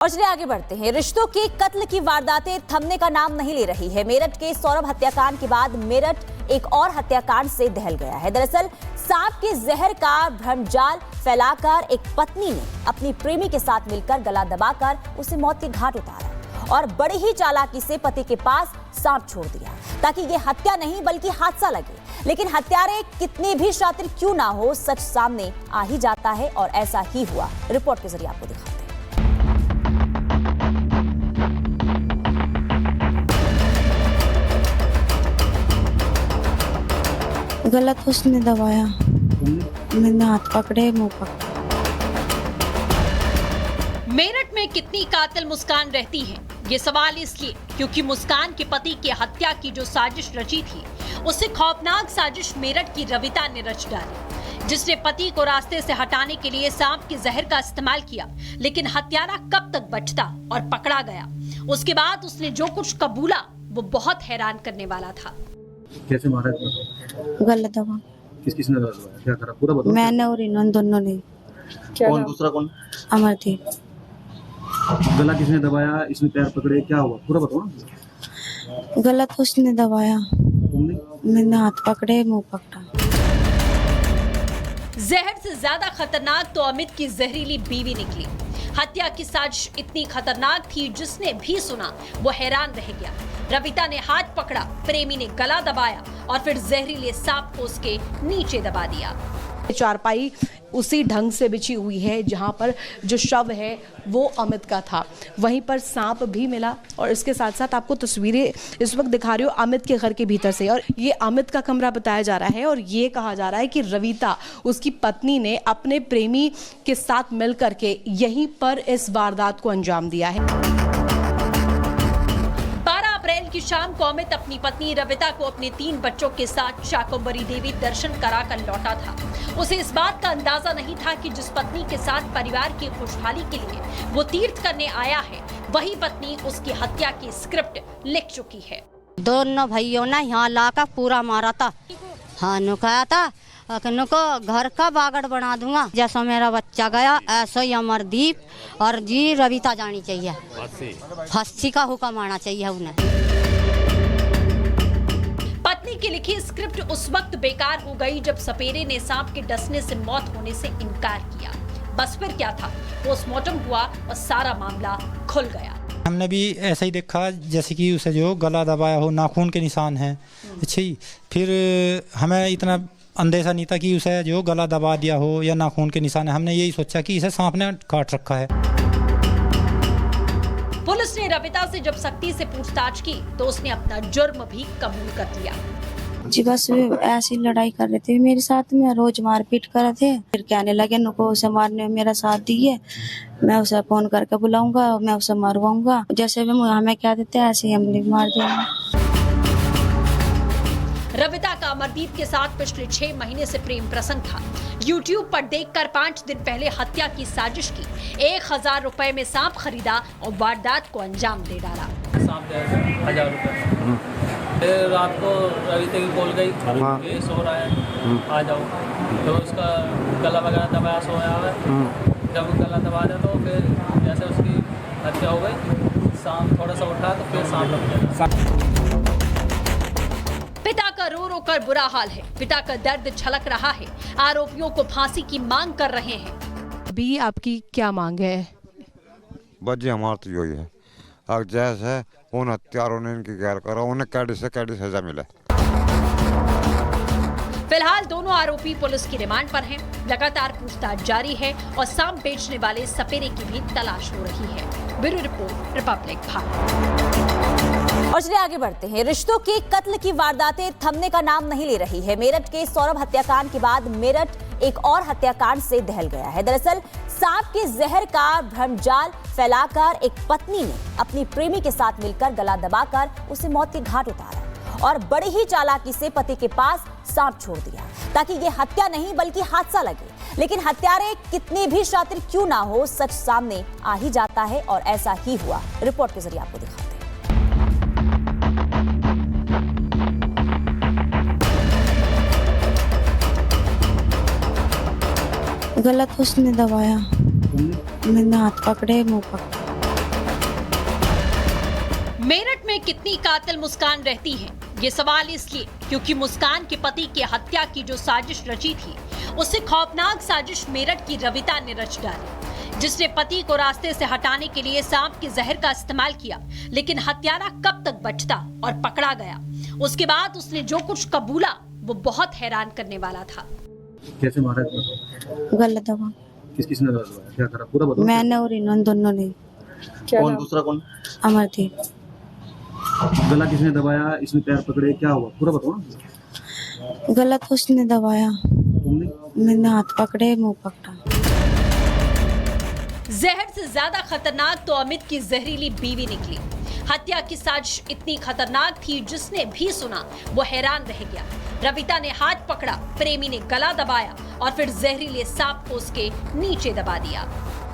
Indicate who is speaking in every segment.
Speaker 1: और चलिए आगे बढ़ते हैं। रिश्तों के कत्ल की वारदातें थमने का नाम नहीं ले रही है। मेरठ के सौरभ हत्याकांड के बाद मेरठ एक और हत्याकांड से दहल गया है। दरअसल सांप के जहर का भ्रमजाल फैलाकर एक पत्नी ने अपनी प्रेमी के साथ मिलकर गला दबाकर उसे मौत के घाट उतारा और बड़ी ही चालाकी से पति के पास सांप छोड़ दिया ताकि ये हत्या नहीं बल्कि हादसा लगे। लेकिन हत्यारे कितने भी शातिर क्यों ना हो, सच सामने आ ही जाता है और ऐसा ही हुआ। रिपोर्ट के जरिए आपको दिखाते हैं।
Speaker 2: गलत उसने दबाया, मैंने हाथ पकड़े, मुंह पकड़ा।
Speaker 3: मेरठ में कितनी कातिल मुस्कान रहती है, ये सवाल इसलिए क्योंकि मुस्कान के पति की हत्या की जो साजिश रची थी, उसे खौफनाक साजिश मेरठ की रविता ने रच डाली, जिसने पति को रास्ते से हटाने के लिए सांप के जहर का इस्तेमाल किया। लेकिन हत्यारा कब तक बचता और पकड़ा गया, उसके बाद उसने जो कुछ कबूला वो बहुत हैरान करने वाला था।
Speaker 4: कैसे मारा?
Speaker 2: गलत दबा।
Speaker 4: किस किसने दबाया? क्या करा? पूरा बताओ।
Speaker 2: मैंने और इन्होंने दोनों ने।
Speaker 4: कौन? दूसरा कौन?
Speaker 2: अमरदीप।
Speaker 4: गला किसने दबाया? इसने पैर पकड़े? क्या हुआ? पूरा बताओ ना।
Speaker 2: गलत उसने दबाया,
Speaker 4: तुमने?
Speaker 2: मैंने हाथ पकड़े, मुंह पकड़ा।
Speaker 3: जहर से ज्यादा खतरनाक तो अमित की जहरीली बीवी निकली। हत्या की साजिश इतनी खतरनाक थी, जिसने भी सुना वो हैरान रह गया। रविता ने हाथ पकड़ा, प्रेमी ने गला दबाया और फिर जहरीले सांप को उसके नीचे दबा दिया।
Speaker 5: चारपाई उसी ढंग से बिछी हुई है जहां पर जो शव है वो अमित का था, वहीं पर सांप भी मिला। और इसके साथ साथ आपको तस्वीरें इस वक्त दिखा रही हूँ अमित के घर के भीतर से, और ये अमित का कमरा बताया जा रहा है। और ये कहा जा रहा है कि रविता, उसकी पत्नी ने अपने प्रेमी के साथ मिलकर के यहीं पर इस वारदात को अंजाम दिया है।
Speaker 3: अप्रैल की शाम को अमित अपनी पत्नी रविता को अपने 3 बच्चों के साथ शाकंभरी देवी दर्शन कराकर लौटा था। उसे इस बात का अंदाजा नहीं था कि जिस पत्नी के साथ परिवार की खुशहाली के लिए वो तीर्थ करने आया है, वही पत्नी उसकी हत्या की स्क्रिप्ट लिख चुकी है।
Speaker 6: दोनों भाइयों ने यहाँ लाकर पूरा मारा था। हाँ, नुकाया था नुको घर का बागड़ बना दूंगा। जैसा मेरा बच्चा गया ऐसा ही अमरदीप और जी रविता जानी चाहिए। फांसी का हुक्म आना चाहिए उन्हें।
Speaker 5: पत्नी की लिखी स्क्रिप्ट उस वक्त बेकार हो गई जब सपेरे ने सांप के डसने से मौत होने से इनकार किया। बस फिर क्या था, पोस्टमार्टम हुआ और सारा मामला खुल गया।
Speaker 7: हमने भी ऐसा ही देखा जैसे कि उसे जो गला दबाया हो, नाखून के निशान हैं। अच्छा ही, फिर हमें इतना अंदेशा नहीं था कि उसे जो गला दबा दिया हो या नाखून के निशान है। हमने यही सोचा कि इसे सांप ने काट रखा है।
Speaker 5: पुलिस ने रविता से जब सख्ती से पूछताछ की तो उसने अपना जुर्म भी कबूल कर लिया।
Speaker 2: जी बस ऐसी लड़ाई कर रहे थे मेरे साथ में, रोज मारपीट कर रहे थे। फिर कहने लगे नुको उसे मारने में मेरा साथ दिए, मैं उसे फोन करके बुलाऊंगा, मैं उसे मारवाऊंगा। जैसे भी हमें क्या देते हैं ऐसे ही हमने मार दिया।
Speaker 5: रविता का अमरदीप के साथ पिछले 6 महीने से प्रेम प्रसंग था। YouTube पर देखकर 5 दिन पहले हत्या की साजिश की, 1000 रुपए में सांप खरीदा और वारदात को अंजाम दे डाला।
Speaker 8: सांप 1000 रुपए। रात को रविता की कॉल गई, ये सो रहा है, आ जाओ। तो उसका गला वगैरह दबाया, सोया है। जब गला दबा दिया तो फिर जैसे उसकी हत्या हो गई। सांप थोड़ा सा उठा तो फिर सांप लग गया।
Speaker 5: पिता का रो रो कर बुरा हाल है, पिता का दर्द छलक रहा है। आरोपियों को फांसी की मांग कर रहे हैं।
Speaker 9: अभी आपकी क्या मांग है?
Speaker 10: बस हमारा तो यही है, अब जैसे उन हत्यारों ने इनकी गैर करा, उन्हें कैडी से कैडी सजा मिले।
Speaker 5: फिलहाल दोनों आरोपी पुलिस की रिमांड पर हैं। लगातार पूछताछ जारी है और सांप बेचने वाले सपेरे की भी तलाश हो रही है। Bureau report, Republic Bharat.
Speaker 1: और चलिए आगे बढ़ते हैं। रिश्तों के कत्ल की वारदातें थमने का नाम नहीं ले रही है। मेरठ के सौरभ हत्याकांड के बाद मेरठ एक और हत्याकांड से दहल गया है। दरअसल सांप के जहर का भ्रमजाल फैलाकर एक पत्नी ने अपनी प्रेमी के साथ मिलकर गला दबाकर उसे मौत के घाट उतारा और बड़ी ही चालाकी से पति के पास सांप छोड़ दिया ताकि ये हत्या नहीं बल्कि हादसा लगे। लेकिन हत्यारे कितने भी शातिर क्यों ना हो, सच सामने आ ही जाता है और ऐसा ही हुआ। रिपोर्ट के जरिए आपको दिखाते हैं।
Speaker 2: गलत उसने दबाया, मैंने हाथ पकड़े, मुंह पकड़ा।
Speaker 3: मेरठ में कितनी कातिल मुस्कान रहती हैं? ये सवाल इसलिए क्योंकि मुस्कान के पति की हत्या की जो साजिश रची थी, उसे खौफनाक साजिश मेरठ की रविता ने रच डाली, जिसने पति को रास्ते से हटाने के लिए सांप के जहर का इस्तेमाल किया। लेकिन हत्यारा कब तक बचता और पकड़ा गया, उसके बाद उसने जो कुछ कबूला वो बहुत हैरान करने वाला था।
Speaker 4: कैसे मारा?
Speaker 2: गलत दबा।
Speaker 4: किसने दबाया? क्या करा? पूरा बताओ।
Speaker 2: मैंने और इन दोनों ने।
Speaker 4: कौन? दूसरा कौन?
Speaker 2: अमरदीप।
Speaker 4: गला किसने दबाया? इसमें पैर पकड़े? क्या हुआ? पूरा बताओ ना।
Speaker 2: गलत उसने दबाया,
Speaker 4: तुमने?
Speaker 2: मैंने हाथ पकड़े, मुंह पकड़ा।
Speaker 3: जहर से ज्यादा खतरनाक तो अमित की जहरीली बीवी निकली। हत्या की साजिश इतनी खतरनाक थी, जिसने भी सुना वो हैरान रह गया। रविता ने हाथ पकड़ा, प्रेमी ने गला दबाया और फिर जहरीले सांप को उसके नीचे दबा दिया।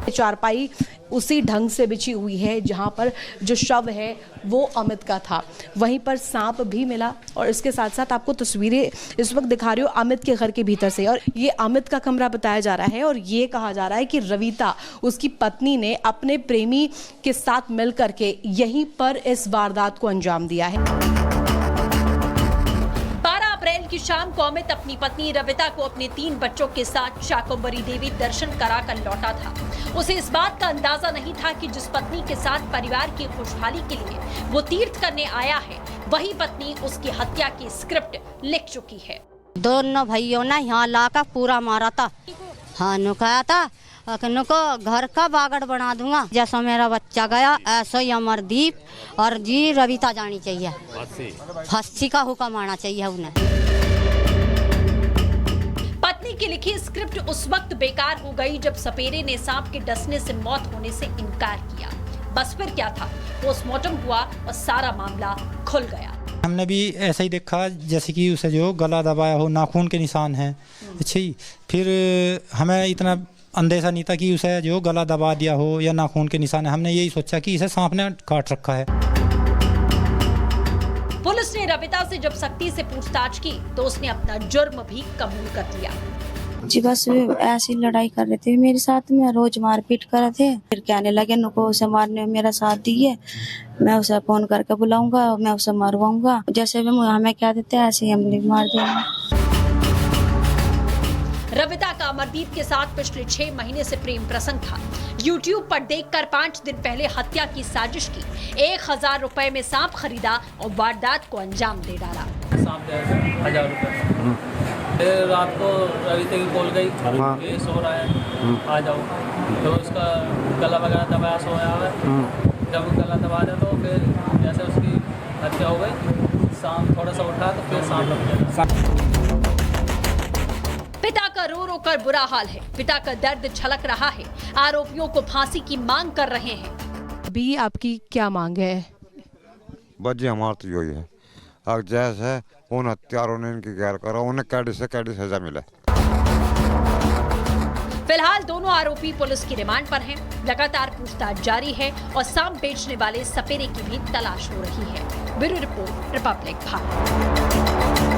Speaker 5: चारपाई उसी ढंग से बिछी हुई है जहां पर जो शव है वो अमित का था। वहीं पर सांप भी मिला और इसके साथ साथ आपको तस्वीरें इस वक्त दिखा रही हूँ अमित के घर के भीतर से। और ये अमित का कमरा बताया जा रहा है और ये कहा जा रहा है कि रविता, उसकी पत्नी, ने अपने प्रेमी के साथ मिलकर के यहीं पर इस वारदात को अंजाम दिया है। अप्रैल की शाम को अमित अपनी पत्नी रविता को अपने 3 बच्चों के साथ शाकंभरी देवी दर्शन कराकर लौटा था। उसे इस बात का अंदाजा नहीं था कि जिस पत्नी के साथ परिवार की खुशहाली के लिए वो तीर्थ करने आया है, वही पत्नी उसकी हत्या की स्क्रिप्ट लिख चुकी है।
Speaker 6: दोनों भाइयों ने यहाँ लाकर पूरा मारा था। हाँ, नुकाया था नुको घर का बागड़ बना दूंगा। जैसा मेरा बच्चा गया ऐसा ही अमरदीप और जी रविता जानी चाहिए। फांसी का हुक्म आना चाहिए उन्हें।
Speaker 3: पत्नी की लिखी स्क्रिप्ट उस वक्त बेकार हो गई जब सपेरे ने सांप के डसने से मौत होने से इनकार किया। बस फिर क्या था, पोस्टमार्टम हुआ और सारा मामला खुल गया।
Speaker 7: हमने भी ऐसा ही देखा जैसे कि उसे जो गला दबाया हो, नाखून के निशान हैं। अच्छा ही, फिर हमें इतना अंदेशा नहीं था कि उसे जो गला दबा दिया हो या नाखून के निशान है। हमने यही सोचा कि इसे सांप ने काट रखा है।
Speaker 3: पुलिस ने रविता से जब सख्ती से पूछताछ की तो उसने अपना जुर्म भी कबूल कर लिया।
Speaker 2: जी बस ऐसी लड़ाई कर रहे थे मेरे साथ में, रोज मारपीट कर रहे थे। फिर कहने लगे नुको उसे मारने में मेरा साथ दिए, मैं उसे फोन करके बुलाऊंगा, मैं उसे मारवाऊंगा। जैसे भी हमें क्या देते हैं ऐसे ही हम मार देंगे।
Speaker 3: रविता का अमरदीप के साथ पिछले 6 महीने से प्रेम प्रसंग था। YouTube पर देखकर 5 दिन पहले हत्या की साजिश की, 1000 रुपए में सांप खरीदा और वारदात को अंजाम दे डाला।
Speaker 8: सांप 1000 रुपए। रात को रविता की कॉल गई, ये सो रहा है, आ जाओ। तो उसका गला वगैरह दबाया, सोया हुआ है। जब गला दबा दिया तो फिर जैसे उसकी हत्या हो गई, सांप थोड़ा सा उठा तो फिर सांप लग गया।
Speaker 3: पिता का रो रो कर बुरा हाल है, पिता का दर्द छलक रहा है। आरोपियों को फांसी की मांग कर रहे हैं।
Speaker 9: अभी आपकी क्या मांग है?
Speaker 10: बच्चे हमारा तो यही है, अब जैसे उन हत्यारों ने इनकी गैर करा, उन्हें कैदी से कैदी सजा मिले।
Speaker 3: फिलहाल दोनों आरोपी पुलिस की रिमांड पर हैं। लगातार पूछताछ जारी है और सांप बेचने वाले सपेरे की भी तलाश हो रही है। Bureau report, Republic Bharat.